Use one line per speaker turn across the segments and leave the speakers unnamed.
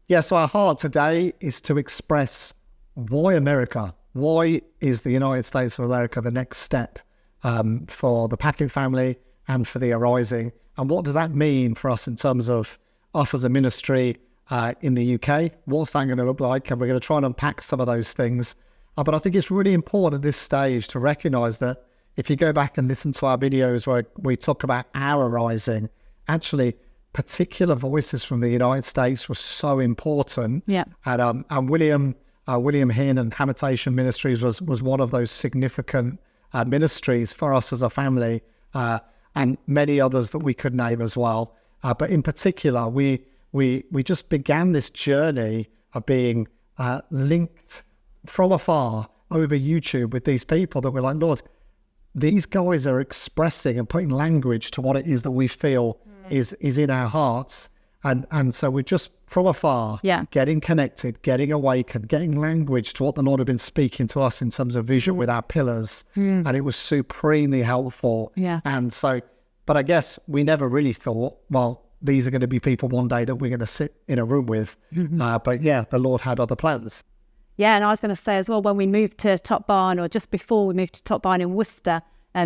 Yeah, so our heart today is to express why America? Why is the United States of America the next step for the Packett family and for the Arising? And what does that mean for us in terms of us as a ministry in the UK? What's that going to look like? And we're going to try and unpack some of those things. But I think it's really important at this stage to recognise that if you go back and listen to our videos where we talk about our Arising, actually particular voices from the United States were so important.
Yeah.
And William Hinn and Habitation Ministries was one of those significant ministries for us as a family, and many others that we could name as well. But in particular, we just began this journey of being linked from afar over YouTube with these people that we're like, Lord, these guys are expressing and putting language to what it is that we feel is in our hearts. And so we're just from afar, getting connected, getting awakened, getting language to what the Lord had been speaking to us in terms of vision with our pillars. And it was supremely helpful.
Yeah.
And so, but I guess we never really thought, well, these are going to be people one day that we're going to sit in a room with. But yeah, the Lord had other plans.
Yeah, and I was going to say as well, when we moved to Top Barn, or just before we moved to Top Barn in Worcester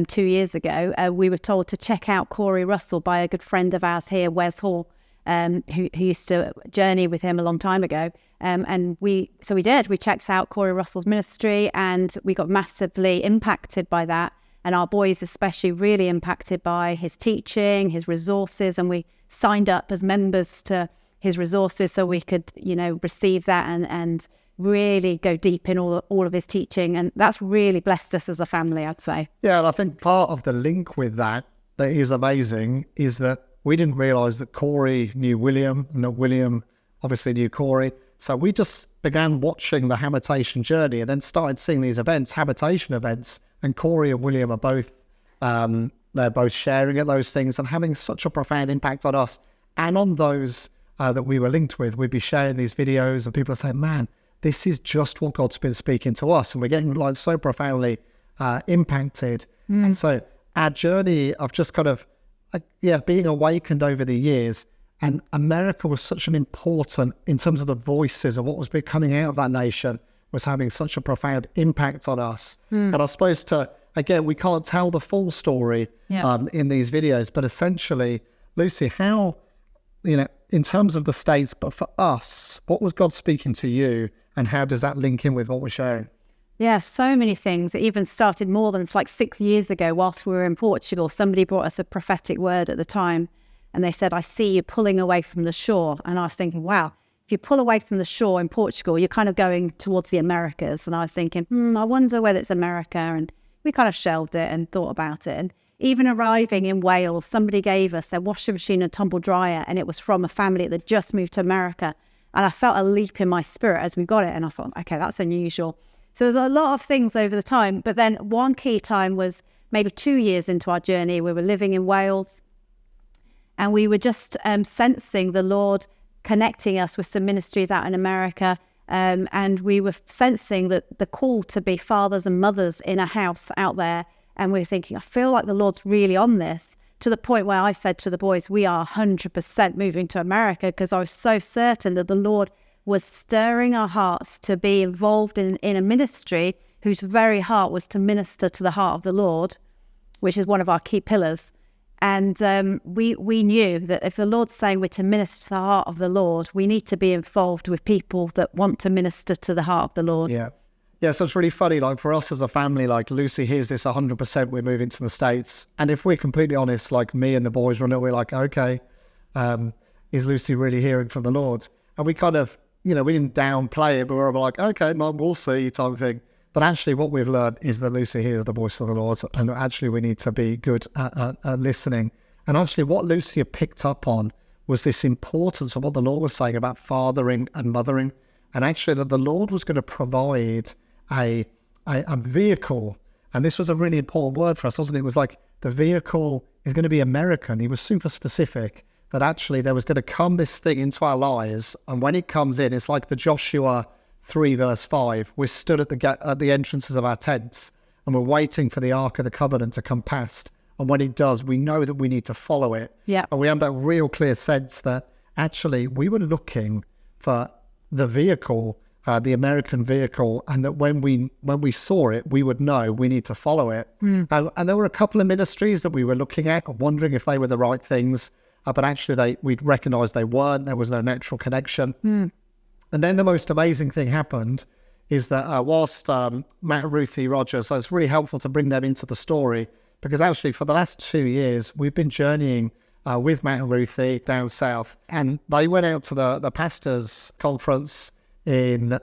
2 years ago, we were told to check out Corey Russell by a good friend of ours here, Wes Hall, who used to journey with him a long time ago. And we did. We checked out Corey Russell's ministry, and we got massively impacted by that. And our boys especially really impacted by his teaching, his resources, and we signed up as members to his resources so we could, receive that and really go deep in all of his teaching. And that's really blessed us as a family, I'd say.
Yeah, and I think part of the link with that is amazing is that we didn't realise that Corey knew William and that William obviously knew Corey. So we just began watching the Habitation journey and then started seeing these events, Habitation events, and Corey and William are both, they're both sharing at those things and having such a profound impact on us. And on those that we were linked with, we'd be sharing these videos and people are saying, man, this is just what God's been speaking to us. And we're getting like so profoundly impacted. And so our journey of just kind of, being awakened over the years, and America was such an important, in terms of the voices of what was coming out of that nation, was having such a profound impact on us. And I suppose again, we can't tell the full story in these videos, but essentially, Lucy, how, in terms of the States, but for us, what was God speaking to you and how does that link in with what we're sharing?
Yeah, so many things. It even started more than 6 years ago whilst we were in Portugal. Somebody brought us a prophetic word at the time and they said, I see you pulling away from the shore. And I was thinking, wow, if you pull away from the shore in Portugal, you're kind of going towards the Americas. And I was thinking, I wonder whether it's America. And we kind of shelved it and thought about it. And even arriving in Wales, somebody gave us their washing machine and tumble dryer, and it was from a family that just moved to America. And I felt a leap in my spirit as we got it. And I thought, okay, that's unusual. So there's a lot of things over the time. But then one key time was maybe 2 years into our journey. We were living in Wales and we were just sensing the Lord connecting us with some ministries out in America. And we were sensing that the call to be fathers and mothers in a house out there. And we were thinking, I feel like the Lord's really on this, to the point where I said to the boys, we are 100% moving to America, because I was so certain that the Lord was stirring our hearts to be involved in a ministry whose very heart was to minister to the heart of the Lord, which is one of our key pillars. And we knew that if the Lord's saying we're to minister to the heart of the Lord, we need to be involved with people that want to minister to the heart of the Lord.
Yeah, so it's really funny, for us as a family, Lucy hears this 100%, we're moving to the States. And if we're completely honest, me and the boys were a little bit okay, is Lucy really hearing from the Lord? And we kind of, we didn't downplay it, but we were like, okay, Mum, we'll see, type of thing. But actually what we've learned is that Lucy hears the voice of the Lord, and actually we need to be good at listening. And actually what Lucy had picked up on was this importance of what the Lord was saying about fathering and mothering, and actually that the Lord was going to provide a vehicle. And this was a really important word for us, wasn't it? It was the vehicle is going to be American. He was super specific that actually there was going to come this thing into our lives, and when it comes in, it's like the Joshua 3 verse 5. We're stood at the entrances of our tents and we're waiting for the Ark of the Covenant to come past, and when it does, we know that we need to follow it. And we have that real clear sense that actually we were looking for the vehicle, the American vehicle, and that when we saw it, we would know we need to follow it. And there were a couple of ministries that we were looking at, wondering if they were the right things, but actually we'd recognised they weren't. There was no natural connection. And then the most amazing thing happened is that whilst Matt and Ruthie Rogers, so it's really helpful to bring them into the story, because actually for the last 2 years, we've been journeying with Matt and Ruthie down south, and they went out to the pastors' conference in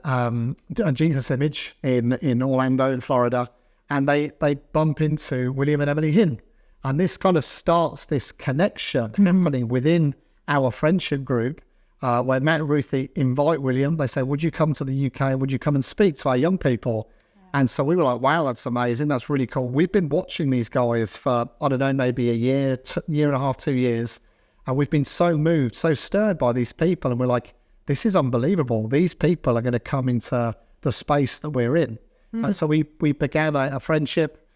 Jesus Image in Orlando, in Florida, and they bump into William and Emily Hinn. And this kind of starts this connection happening within our friendship group, where Matt and Ruthie invite William. They say, would you come to the UK? Would you come and speak to our young people? And so we were like, wow, that's amazing. That's really cool. We've been watching these guys for, I don't know, maybe a year, year and a half, 2 years. And we've been so moved, so stirred by these people. And we're like, this is unbelievable. These people are going to come into the space that we're in. And so we began a friendship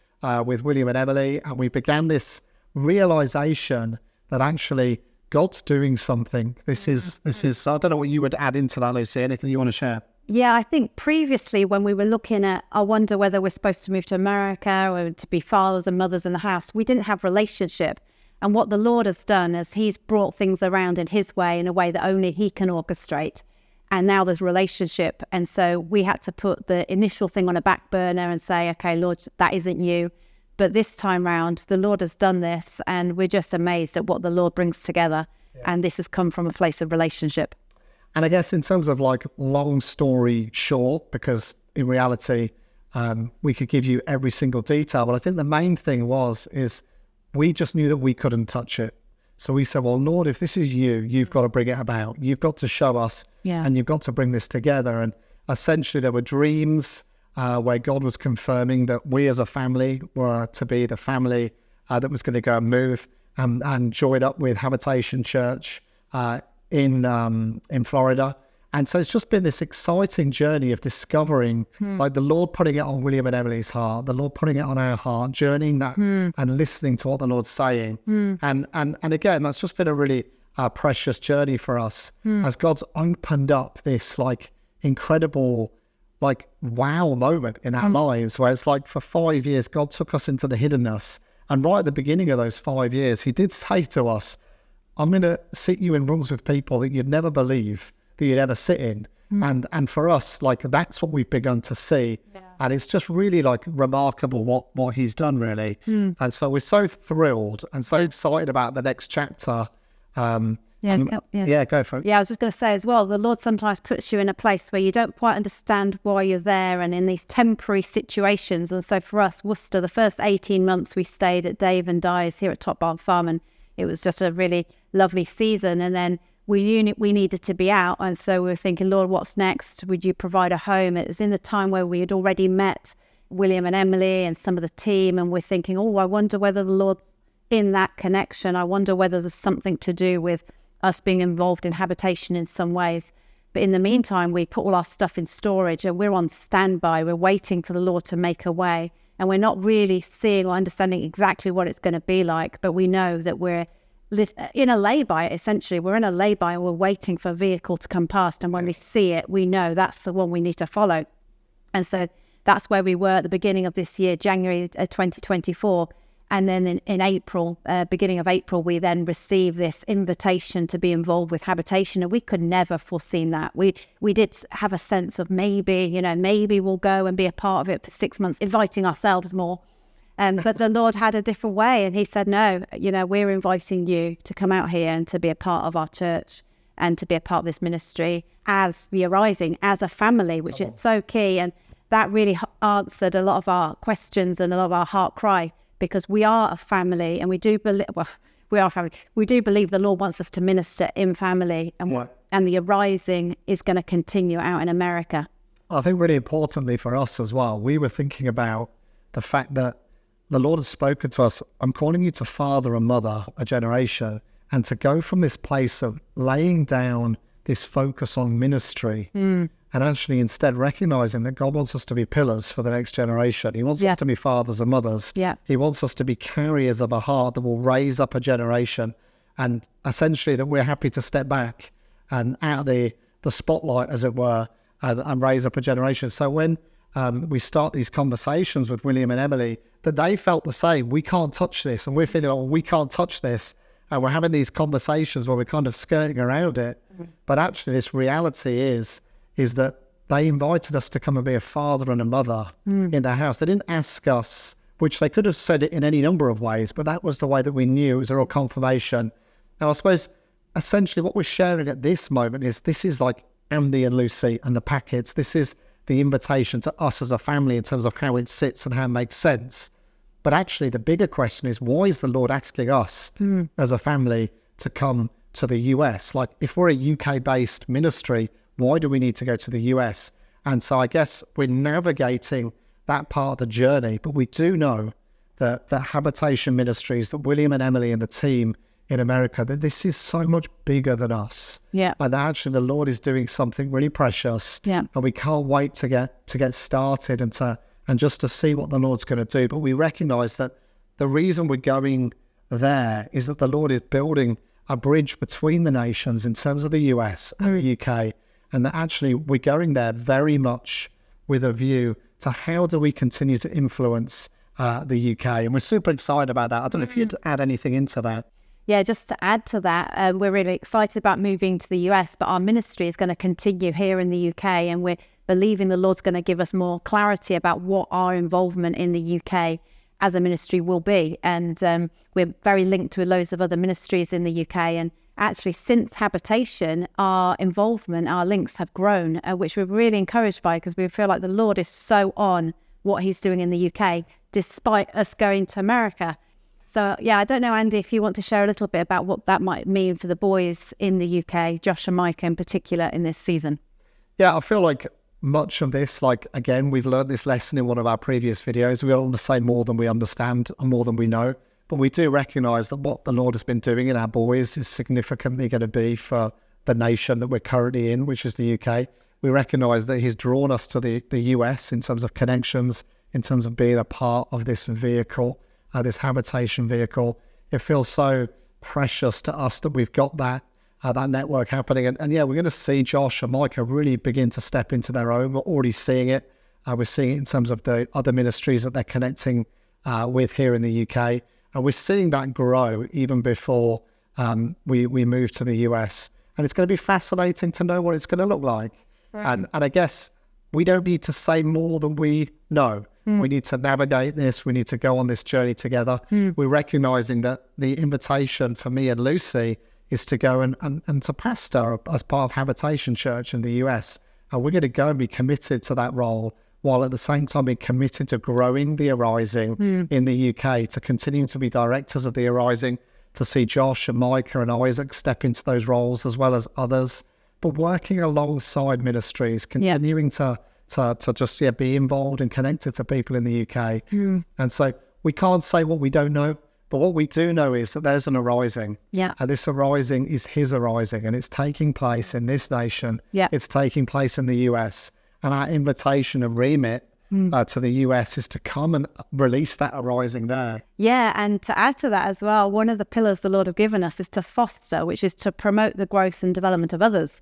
with William and Emily. And we began this realization that actually God's doing something. This is, I don't know what you would add into that, Lucy. Anything you want to share?
Yeah, I think previously when we were looking at, I wonder whether we're supposed to move to America or to be fathers and mothers in the house, we didn't have relationship. And what the Lord has done is he's brought things around in his way, in a way that only he can orchestrate. And now there's relationship. And so we had to put the initial thing on a back burner and say, okay, Lord, that isn't you. But this time round, the Lord has done this, and we're just amazed at what the Lord brings together. Yeah. And this has come from a place of relationship.
And I guess in terms of like long story short, because in reality, we could give you every single detail, but I think the main thing is we just knew that we couldn't touch it. So we said, well, Lord, if this is you, you've got to bring it about. You've got to show us, and you've got to bring this together. And essentially there were dreams where God was confirming that we as a family were to be the family that was going to go and move and join up with Habitation Church in Florida. And so it's just been this exciting journey of discovering, like the Lord putting it on William and Emily's heart, the Lord putting it on our heart, journeying that and listening to what the Lord's saying. And again, that's just been a really precious journey for us as God's opened up this like incredible, like wow moment in our lives, where it's like for 5 years, God took us into the hiddenness. And right at the beginning of those 5 years, he did say to us, I'm going to sit you in rooms with people that you'd never believe that you'd ever sit in. And for us, like that's what we've begun to see. And it's just really like remarkable what he's done, really. And so we're so thrilled and so excited about the next chapter. Go for it.
Yeah, I was just going to say as well, the Lord sometimes puts you in a place where you don't quite understand why you're there, and in these temporary situations. And so for us, Worcester, the first 18 months we stayed at Dave and Di's here at Top Barn Farm, and it was just a really lovely season. And then we knew we needed to be out. And so we were thinking, Lord, what's next? Would you provide a home? It was in the time where we had already met William and Emily and some of the team. And we're thinking, oh, I wonder whether the Lord in that connection, I wonder whether there's something to do with us being involved in habitation in some ways. But in the meantime, we put all our stuff in storage and we're on standby. We're waiting for the Lord to make a way. And we're not really seeing or understanding exactly what it's going to be like, but we know that we're in a lay-by, essentially. We're in a lay-by and we're waiting for a vehicle to come past. And when we see it, we know that's the one we need to follow. And so that's where we were at the beginning of this year, January 2024. And then in April, beginning of April, we then received this invitation to be involved with Habitation. And we could never foreseen that. We did have a sense of maybe we'll go and be a part of it for 6 months, inviting ourselves more. But the Lord had a different way. And he said, no, we're inviting you to come out here and to be a part of our church and to be a part of this ministry as the Arising, as a family, which is so key. And that really answered a lot of our questions and a lot of our heart cry. Because we are a family, and we do believe the Lord wants us to minister in family, and the Arising is going to continue out in America.
I think really importantly for us as well, we were thinking about the fact that the Lord has spoken to us. I'm calling you to father and mother a generation, and to go from this place of laying down this focus on ministry and actually instead recognizing that God wants us to be pillars for the next generation. He wants us to be fathers and mothers. He wants us to be carriers of a heart that will raise up a generation, and essentially that we're happy to step back and out of the the spotlight, as it were, and raise up a generation. So when we start these conversations with William and Emily, that they felt the same. We can't touch this, and we're feeling, oh, we can't touch this, and we're having these conversations where we're kind of skirting around it. But actually, this reality is that they invited us to come and be a father and a mother in their house. They didn't ask us, which they could have said it in any number of ways, but that was the way that we knew. It was a real confirmation. And I suppose essentially what we're sharing at this moment is, this is like Andy and Lucy and the Packets. This is the invitation to us as a family in terms of how it sits and how it makes sense. But actually the bigger question is, why is the Lord asking us as a family to come to the US? Like, if we're a UK-based ministry, why do we need to go to the US? And so I guess we're navigating that part of the journey, but we do know that Habitation Ministries, that William and Emily and the team in America, that this is so much bigger than us.
Yeah.
And that actually the Lord is doing something really precious.
Yeah.
And we can't wait to get started and just to see what the Lord's going to do. But we recognize that the reason we're going there is that the Lord is building a bridge between the nations in terms of the US and the UK. And that actually we're going there very much with a view to how do we continue to influence the UK. And we're super excited about that. I don't know if you'd add anything into that.
Yeah, just to add to that, we're really excited about moving to the US, but our ministry is going to continue here in the UK, and we're believing the Lord's going to give us more clarity about what our involvement in the UK as a ministry will be. And we're very linked to loads of other ministries in the UK. And actually, since Habitation, our involvement, our links have grown, which we're really encouraged by, because we feel like the Lord is so on what he's doing in the UK, despite us going to America. So, yeah, I don't know, Andy, if you want to share a little bit about what that might mean for the boys in the UK, Josh and Micah in particular, in this season.
Yeah, I feel like much of this, like, again, we've learned this lesson in one of our previous videos. We don't want to say more than we understand and more than we know. But we do recognise that what the Lord has been doing in our boys is significantly going to be for the nation that we're currently in, which is the UK. We recognise that he's drawn us to the US in terms of connections, in terms of being a part of this vehicle, this habitation vehicle. It feels so precious to us that we've got that network happening. And yeah, we're going to see Josh and Micah really begin to step into their own. We're already seeing it. We're seeing it in terms of the other ministries that they're connecting with here in the UK. And we're seeing that grow even before we move to the US. And it's going to be fascinating to know what it's going to look like. Right. And I guess we don't need to say more than we know. We need to navigate this. We need to go on this journey together. We're recognizing that the invitation for me and Lucy is to go and to pastor as part of Habitation Church in the US. And we're going to go and be committed to that role, while at the same time being committed to growing the Arising in the UK, to continue to be directors of the Arising, to see Josh and Micah and Isaac step into those roles as well as others, but working alongside ministries, continuing to just be involved and connected to people in the UK. And so we can't say what we don't know, but what we do know is that there's an Arising. And this Arising is his Arising, and it's taking place in this nation. It's taking place in the US. And our invitation and remit to the US is to come and release that Arising there.
Yeah, and to add to that as well, one of the pillars the Lord have given us is to foster, which is to promote the growth and development of others.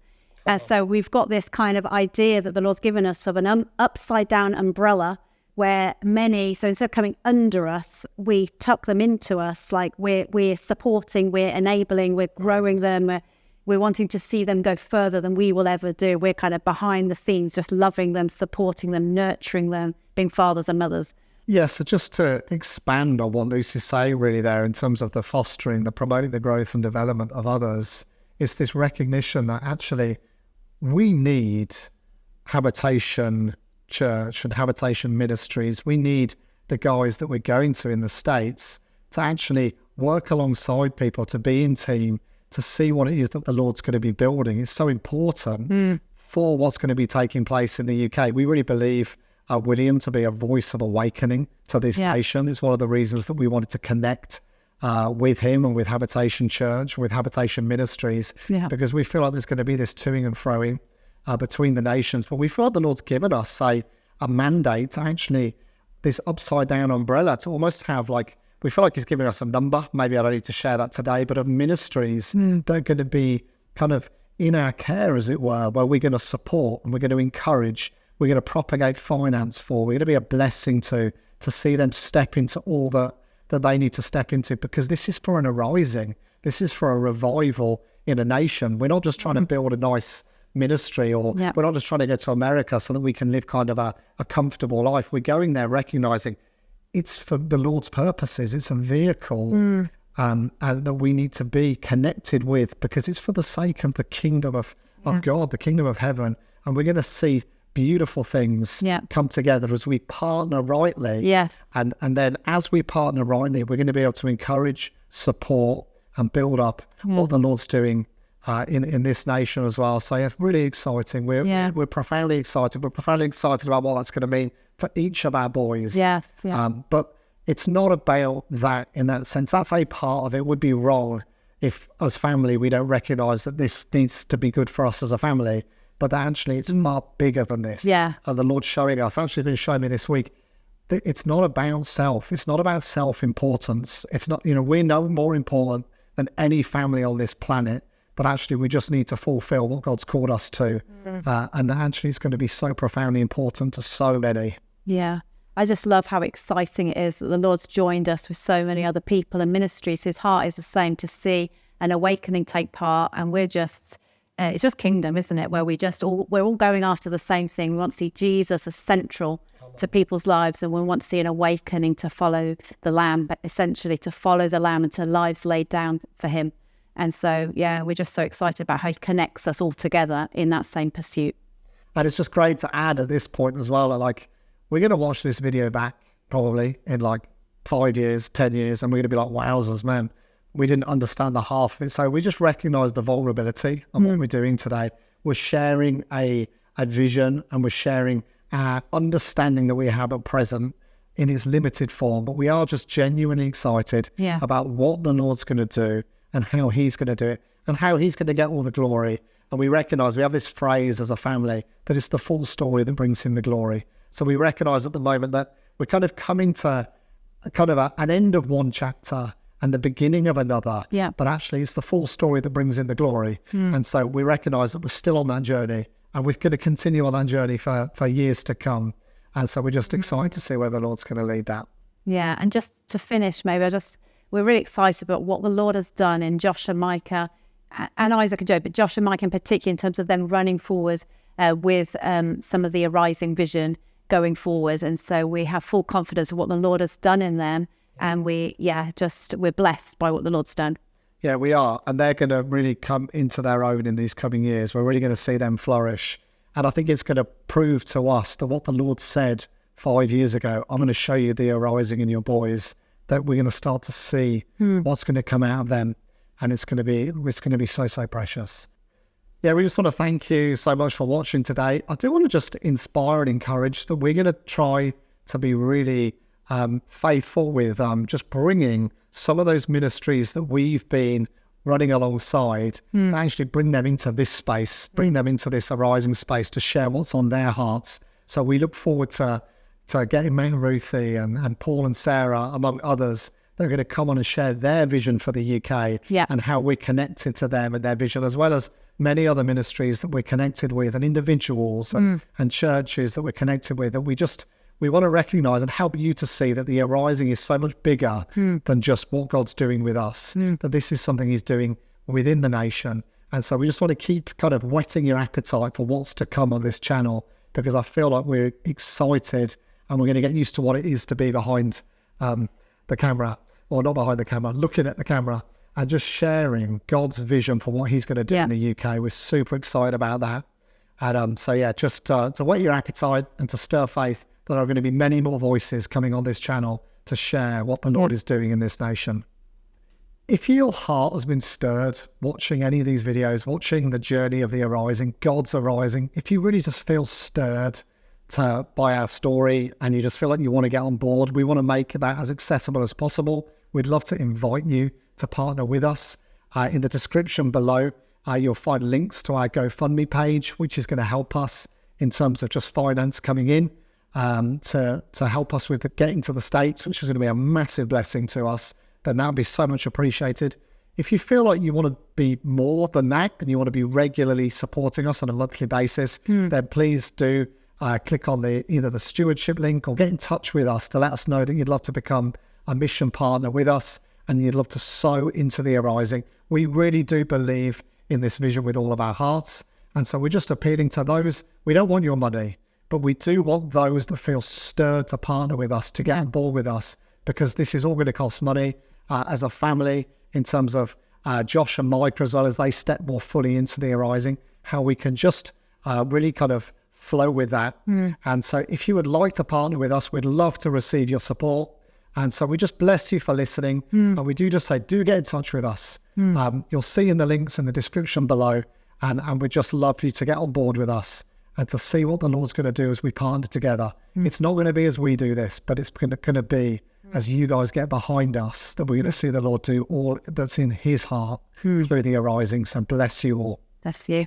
So we've got this kind of idea that the Lord's given us of an upside down umbrella where many, so instead of coming under us, we tuck them into us. Like we're supporting, we're enabling, we're growing them, we're wanting to see them go further than we will ever do. We're kind of behind the scenes, just loving them, supporting them, nurturing them, being fathers and mothers.
Yeah, so just to expand on what Lucy's saying really there in terms of the fostering, the promoting the growth and development of others, is this recognition that actually we need Habitation Church and Habitation Ministries. We need the guys that we're going to in the States to actually work alongside people, to be in team, to see what it is that the Lord's going to be building. It's so important for what's going to be taking place in the UK. We really believe William to be a voice of awakening to this nation. It's one of the reasons that we wanted to connect with him and with Habitation Church, with Habitation Ministries, because we feel like there's going to be this toing and froing between the nations. But we feel like the Lord's given us a mandate to actually, this upside down umbrella, to almost have like, we feel like he's giving us a number, maybe I don't need to share that today, but of ministries that are going to be kind of in our care, as it were, where we're going to support and we're going to encourage, we're going to propagate finance for, we're going to be a blessing to see them step into all that they need to step into, because this is for an arising. This is for a revival in a nation. We're not just trying to build a nice ministry, or we're not just trying to go to America so that we can live kind of a comfortable life. We're going there recognizing it's for the Lord's purposes. It's a vehicle and that we need to be connected with, because it's for the sake of the kingdom of God, the kingdom of heaven. And we're going to see beautiful things come together as we partner rightly.
Yes.
And then as we partner rightly, we're going to be able to encourage, support, and build up what the Lord's doing in this nation as well. So it's really exciting. We're profoundly excited. We're profoundly excited about what that's going to mean for each of our boys.
Yes.
But it's not about that in that sense. That's a part of it. It would be wrong if, as family, we don't recognise that this needs to be good for us as a family. But that actually, it's far bigger than this.
Yeah.
And the Lord's showing us, actually been showing me this week, that it's not about self. It's not about self-importance. It's not, we're no more important than any family on this planet. But actually, we just need to fulfill what God's called us to. And that actually is going to be so profoundly important to so many.
Yeah. I just love how exciting it is that the Lord's joined us with so many other people and ministries whose heart is the same, to see an awakening take part. And we're just, it's just kingdom, isn't it? Where we're all going after the same thing. We want to see Jesus as central to people's lives, and we want to see an awakening to follow the Lamb, but essentially to follow the Lamb and to lives laid down for him. And so, we're just so excited about how he connects us all together in that same pursuit.
And it's just great to add at this point as well, like, we're going to watch this video back probably in like 5 years, 10 years, and we're going to be like, wowzers, man, we didn't understand the half of it. So we just recognize the vulnerability of what we're doing today. We're sharing a vision, and we're sharing our understanding that we have at present in its limited form, but we are just genuinely excited about what the Lord's going to do and how he's going to do it and how he's going to get all the glory. And we recognize, we have this phrase as a family, that it's the full story that brings him the glory. So we recognize at the moment that we're kind of coming to an end of one chapter and the beginning of another. But actually, it's the full story that brings in the glory. And so we recognize that we're still on that journey, and we're going to continue on that journey for years to come. And so we're just excited to see where the Lord's going to lead that.
Yeah, and just to finish, maybe we're really excited about what the Lord has done in Josh and Micah and Isaac and Joe, but Josh and Micah in particular, in terms of them running forward with some of the arising vision going forward. And so we have full confidence of what the Lord has done in them. And we're blessed by what the Lord's done.
Yeah, we are. And they're going to really come into their own in these coming years. We're really going to see them flourish. And I think it's going to prove to us that what the Lord said 5 years ago, I'm going to show you the arising in your boys, that we're going to start to see what's going to come out of them. And it's going to be so, so precious. Yeah, we just want to thank you so much for watching today. I do want to just inspire and encourage that we're going to try to be really faithful with just bringing some of those ministries that we've been running alongside, to actually bring them into this space, bring them into this arising space to share what's on their hearts. So we look forward to getting Matt and Ruthie and Paul and Sarah, among others. They're going to come on and share their vision for the UK and how we're connected to them and their vision, as well as many other ministries that we're connected with, and individuals and churches that we're connected with, that we want to recognize and help you to see that the arising is so much bigger than just what God's doing with us, that this is something he's doing within the nation. And so we just want to keep kind of whetting your appetite for what's to come on this channel, because I feel like we're excited and we're going to get used to what it is to be behind the camera, or not behind the camera, looking at the camera and just sharing God's vision for what he's going to do in the UK. We're super excited about that. And just to whet your appetite and to stir faith, there are going to be many more voices coming on this channel to share what the Lord is doing in this nation. If your heart has been stirred watching any of these videos, watching the journey of the arising, God's arising, if you really just feel stirred by our story and you just feel like you want to get on board, we want to make that as accessible as possible. We'd love to invite you to partner with us. In the description below, you'll find links to our GoFundMe page, which is going to help us in terms of just finance coming in to help us with getting to the States, which is going to be a massive blessing to us. Then that would be so much appreciated. If you feel like you want to be more than that and you want to be regularly supporting us on a monthly basis, then please do click on either the stewardship link or get in touch with us to let us know that you'd love to become a mission partner with us and you'd love to sow into the Arising. We really do believe in this vision with all of our hearts. And so we're just appealing to those. We don't want your money, but we do want those that feel stirred to partner with us, to get on board with us, because this is all going to cost money as a family, in terms of Josh and Micah, as well as they step more fully into the Arising, how we can just really kind of flow with that. And so if you would like to partner with us, we'd love to receive your support. And so we just bless you for listening. And we do just say, do get in touch with us. You'll see in the links in the description below. And we'd just love you to get on board with us and to see what the Lord's going to do as we partner together. It's not going to be as we do this, but it's going to be as you guys get behind us, that we're going to see the Lord do all that's in his heart through the Arising. So bless you all.
Bless you.